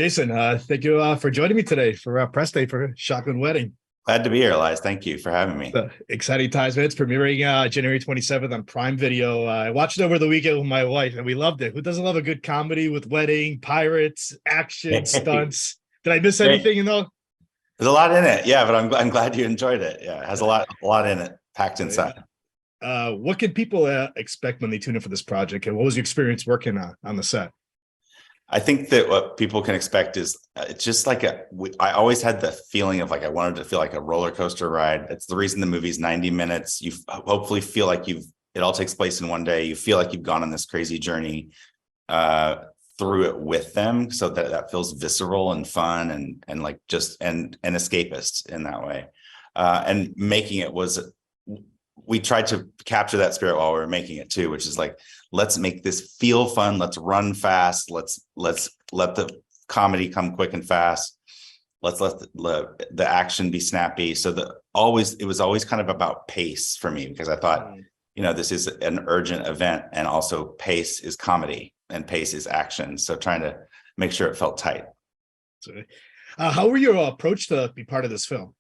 Jason, thank you for joining me today for press day for Shotgun Wedding. Glad to be here, Elias. Thank you for having me. Exciting times, man. It's premiering January 27th on Prime Video. I watched it over the weekend with my wife, and we loved it. Who doesn't love a good comedy with wedding, pirates, action, stunts? Did I miss anything, There's a lot in it, yeah, but I'm glad you enjoyed it. Yeah, it has a lot in it, packed inside. What can people expect when they tune in for this project, and what was your experience working on the set? I think that what people can expect is it's just like I always had the feeling of like I wanted to feel like a roller coaster ride. It's the reason the movie's 90 minutes. You hopefully feel like it all takes place in one day. You feel like you've gone on this crazy journey through it with them, so that feels visceral and fun and like just and escapist in that way. And making it we tried to capture that spirit while we were making it too, which is like, let's make this feel fun. Let's run fast. Let's let the comedy come quick and fast. Let's let the action be snappy. So it was always kind of about pace for me, because I thought, this is an urgent event, and also pace is comedy and pace is action. So trying to make sure it felt tight. How were you approached to be part of this film?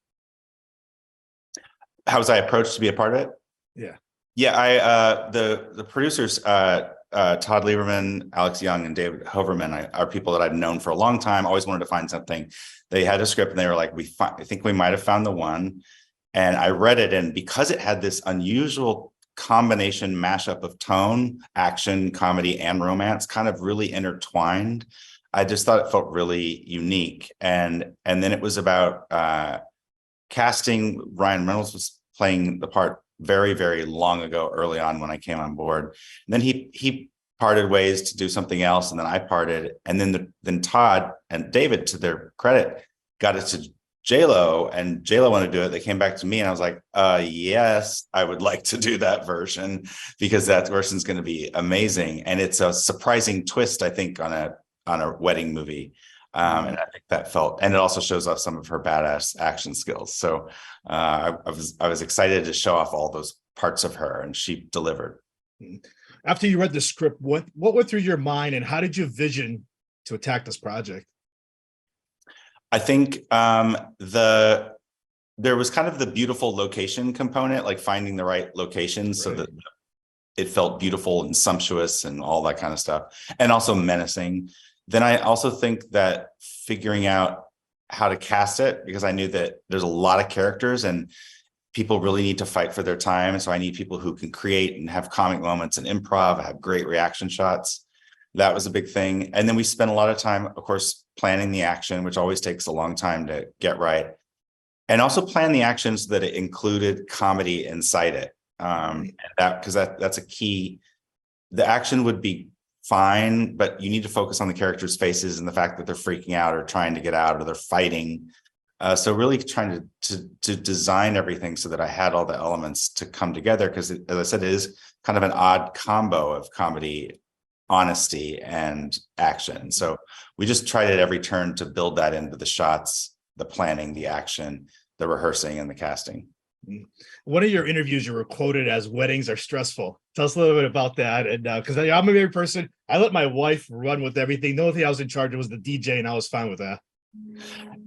How was I approached to be a part of it? Yeah. The producers, Todd Lieberman, Alex Young, and David Hoverman are people that I've known for a long time. Always wanted to find something. They had a script and they were like, I think we might have found the one. And I read it, and because it had this unusual combination mashup of tone, action, comedy, and romance, kind of really intertwined, I just thought it felt really unique. And then it was about casting. Ryan Reynolds was playing the part very, very long ago, early on when I came on board. And then he parted ways to do something else, and then I parted. And then Todd and David, to their credit, got it to J-Lo, and J-Lo wanted to do it. They came back to me, and I was like, yes, I would like to do that version, because that version is going to be amazing. And it's a surprising twist, I think, on a wedding movie. And I think that and it also shows off some of her badass action skills. So I was excited to show off all those parts of her, and she delivered. After you read the script, what went through your mind, and how did you vision to attack this project? I think there was kind of the beautiful location component, like finding the right locations, so that it felt beautiful and sumptuous and all that kind of stuff, and also menacing. Then I also think that figuring out how to cast it, because I knew that there's a lot of characters and people really need to fight for their time. So I need people who can create and have comic moments and improv, have great reaction shots. That was a big thing. And then we spent a lot of time, of course, planning the action, which always takes a long time to get right. And also plan the action so that it included comedy inside it. Because that's a key. The action would be fine, but you need to focus on the characters' faces and the fact that they're freaking out or trying to get out, or they're fighting. So really trying to design everything so that I had all the elements to come together, because as I said, it is kind of an odd combo of comedy, honesty, and action. So we just tried at every turn to build that into the shots, the planning, the action, the rehearsing, and the casting. One of your interviews, you were quoted as "weddings are stressful." Tell us a little bit about that. And because I'm a married person, I let my wife run with everything. The only thing I was in charge of was the DJ, and I was fine with that.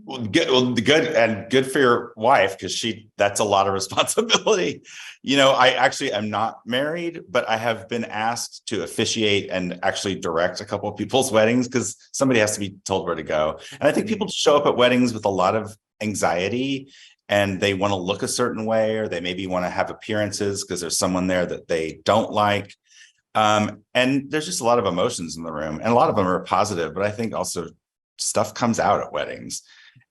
Well, good for your wife, because that's a lot of responsibility. I actually am not married, but I have been asked to officiate and actually direct a couple of people's weddings, because somebody has to be told where to go. And I think people show up at weddings with a lot of anxiety, and they want to look a certain way, or they maybe want to have appearances because there's someone there that they don't like. And there's just a lot of emotions in the room, and a lot of them are positive, but I think also stuff comes out at weddings.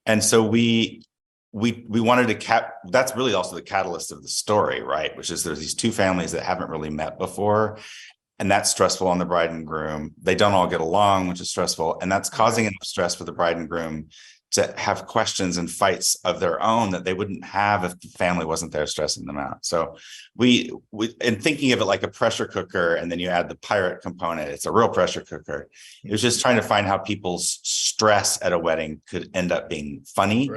And so we wanted to that's really also the catalyst of the story, right? Which is there's these two families that haven't really met before, and that's stressful on the bride and groom. They don't all get along, which is stressful, and that's causing enough stress for the bride and groom to have questions and fights of their own that they wouldn't have if the family wasn't there stressing them out. So we and thinking of it like a pressure cooker, and then you add the pirate component, it's a real pressure cooker. It was just trying to find how people's stress at a wedding could end up being funny,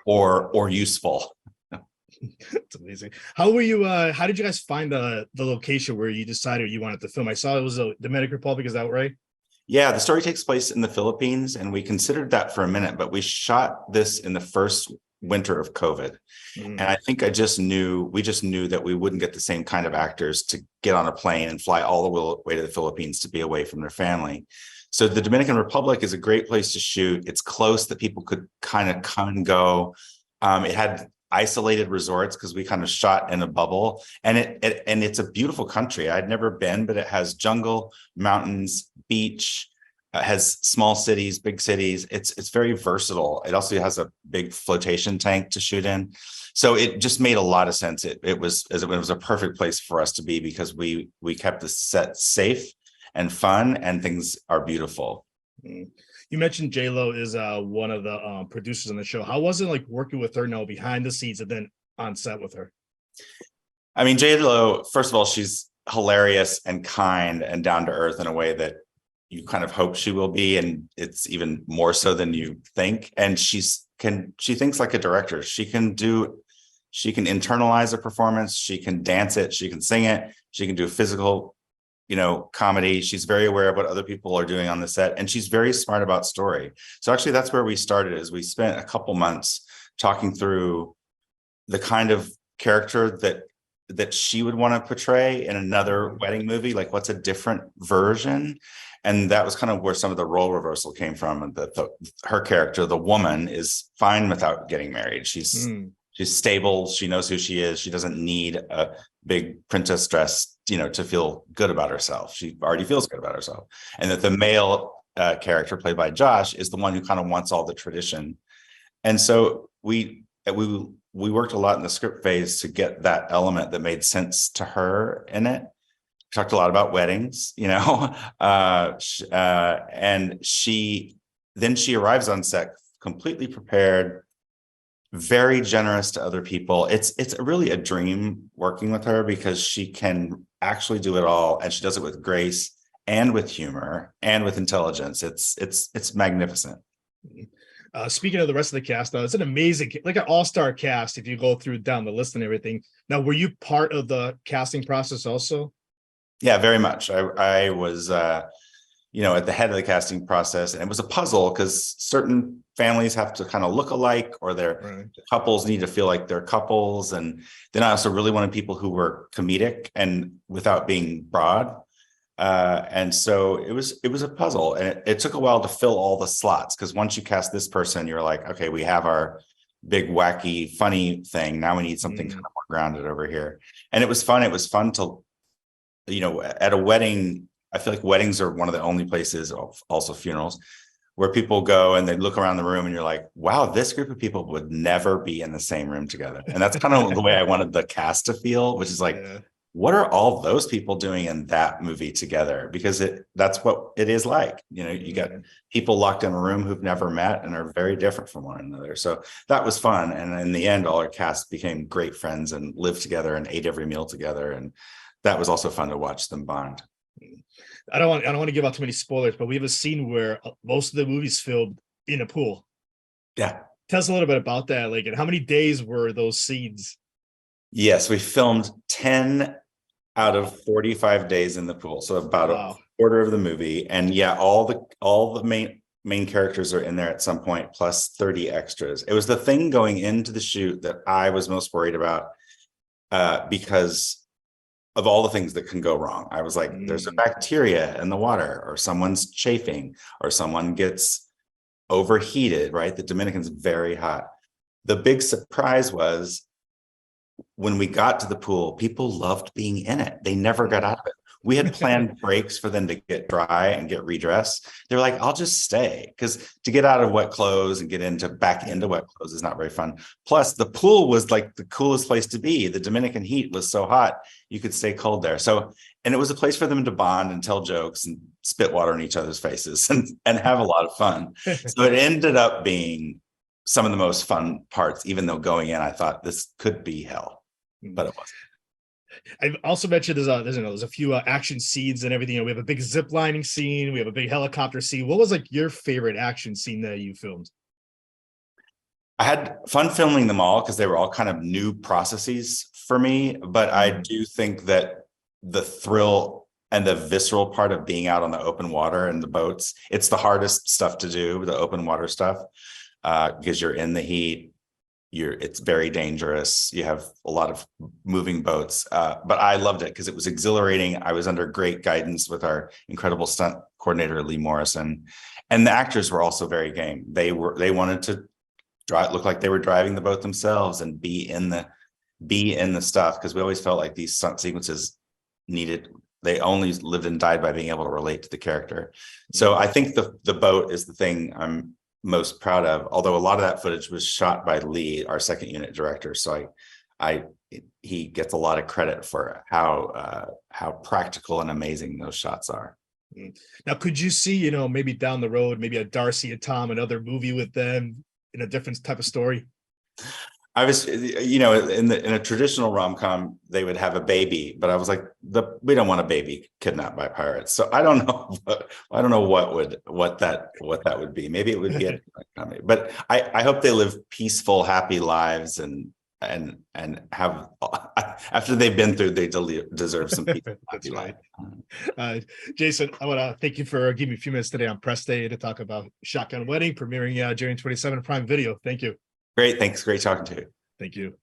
or useful. It's amazing. How were you? How did you guys find the location where you decided you wanted to film? I saw it was the Dominican Republic. Is that right? Yeah, the story takes place in the Philippines, and we considered that for a minute, but we shot this in the first winter of COVID. And I think we just knew that we wouldn't get the same kind of actors to get on a plane and fly all the way to the Philippines to be away from their family. So the Dominican Republic is a great place to shoot. It's close that people could kind of come and go. It had isolated resorts because we kind of shot in a bubble, and it's a beautiful country. I'd never been, but it has jungle, mountains, beach, has small cities, big cities. It's very versatile. It also has a big flotation tank to shoot in. So it just made a lot of sense. It was a perfect place for us to be because we kept the set safe and fun, and things are beautiful. You mentioned J-Lo is one of the producers on the show. How was it like working with her now behind the scenes and then on set with her? I mean, J-Lo, first of all, she's hilarious and kind and down to earth in a way that you kind of hope she will be, and it's even more so than you think. And she thinks like a director. She can internalize a performance, she can dance it, she can sing it, she can do physical comedy. She's very aware of what other people are doing on the set, and she's very smart about story. So actually that's where we started, is we spent a couple months talking through the kind of character that she would want to portray in another wedding movie, like what's a different version. And that was kind of where some of the role reversal came from. And her character, the woman, is fine without getting married. She's stable. She knows who she is. She doesn't need a big princess dress, to feel good about herself. She already feels good about herself. And that the male character, played by Josh, is the one who kind of wants all the tradition. And so we worked a lot in the script phase to get that element that made sense to her in it. We talked a lot about weddings, and she arrives on set completely prepared, very generous to other people. It's really a dream working with her because she can actually do it all, and she does it with grace and with humor and with intelligence. It's magnificent. Speaking of the rest of the cast, it's an amazing, like an all-star cast if you go through down the list and everything. Now, were you part of the casting process also? Yeah, very much. I was at the head of the casting process, and it was a puzzle because certain families have to kind of look alike, or their couples need to feel like they're couples. And then I also really wanted people who were comedic and without being broad. And so it was a puzzle, and it took a while to fill all the slots, because once you cast this person, you're like, okay, we have our big, wacky, funny thing. Now we need something kind of more grounded over here. And it was fun. It was fun to, at a wedding, I feel like weddings are one of the only places, also funerals, where people go and they look around the room and you're like, wow, this group of people would never be in the same room together. And that's kind of the way I wanted the cast to feel, which is like, what are all those people doing in that movie together? Because that's what it is like. You got people locked in a room who've never met and are very different from one another. So that was fun. And in the end, all our cast became great friends and lived together and ate every meal together. And that was also fun to watch them bond. I don't want to give out too many spoilers, but we have a scene where most of the movie's filmed in a pool. Yeah. Tell us a little bit about that. Like, and how many days were those scenes? Yes, we filmed 10 out of 45 days in the pool. So about a quarter of the movie. And yeah, all the main characters are in there at some point, plus 30 extras. It was the thing going into the shoot that I was most worried about, because of all the things that can go wrong. I was like, there's a bacteria in the water, or someone's chafing, or someone gets overheated, right? The Dominican's very hot. The big surprise was when we got to the pool, people loved being in it. They never got out of it. We had planned breaks for them to get dry and get redressed. They're like, I'll just stay, because to get out of wet clothes and get back into wet clothes is not very fun. Plus, the pool was like the coolest place to be. The Dominican heat was so hot, you could stay cold there. So, and it was a place for them to bond and tell jokes and spit water in each other's faces and have a lot of fun. So it ended up being some of the most fun parts, even though going in, I thought this could be hell, but it wasn't. I've also mentioned there's a few action scenes and everything. We have a big zip lining scene. We have a big helicopter scene. What was like your favorite action scene that you filmed? I had fun filming them all because they were all kind of new processes for me. But I do think that the thrill and the visceral part of being out on the open water and the boats. It's the hardest stuff to do, the open water stuff, because you're in the heat. It's very dangerous. You have a lot of moving boats, but I loved it because it was exhilarating. I was under great guidance with our incredible stunt coordinator, Lee Morrison, and the actors were also very game. They wanted to look like they were driving the boat themselves and be in the stuff, because we always felt like these stunt sequences they only lived and died by being able to relate to the character. So I think the boat is the thing I'm most proud of, although a lot of that footage was shot by Lee, our second unit director. So he gets a lot of credit for how practical and amazing those shots are. Now, could you see, maybe down the road, maybe a Darcy and Tom, another movie with them in a different type of story? I was, in a traditional rom-com, they would have a baby, but I was like, we don't want a baby kidnapped by pirates. So I don't know what that would be. Maybe it would be a comedy, but I hope they live peaceful, happy lives and have, after they've been through, they deserve some peace. That's right. Jason, I want to thank you for giving me a few minutes today on Press Day to talk about Shotgun Wedding, premiering January 27 Prime Video. Thank you. Great. Thanks. Great talking to you. Thank you.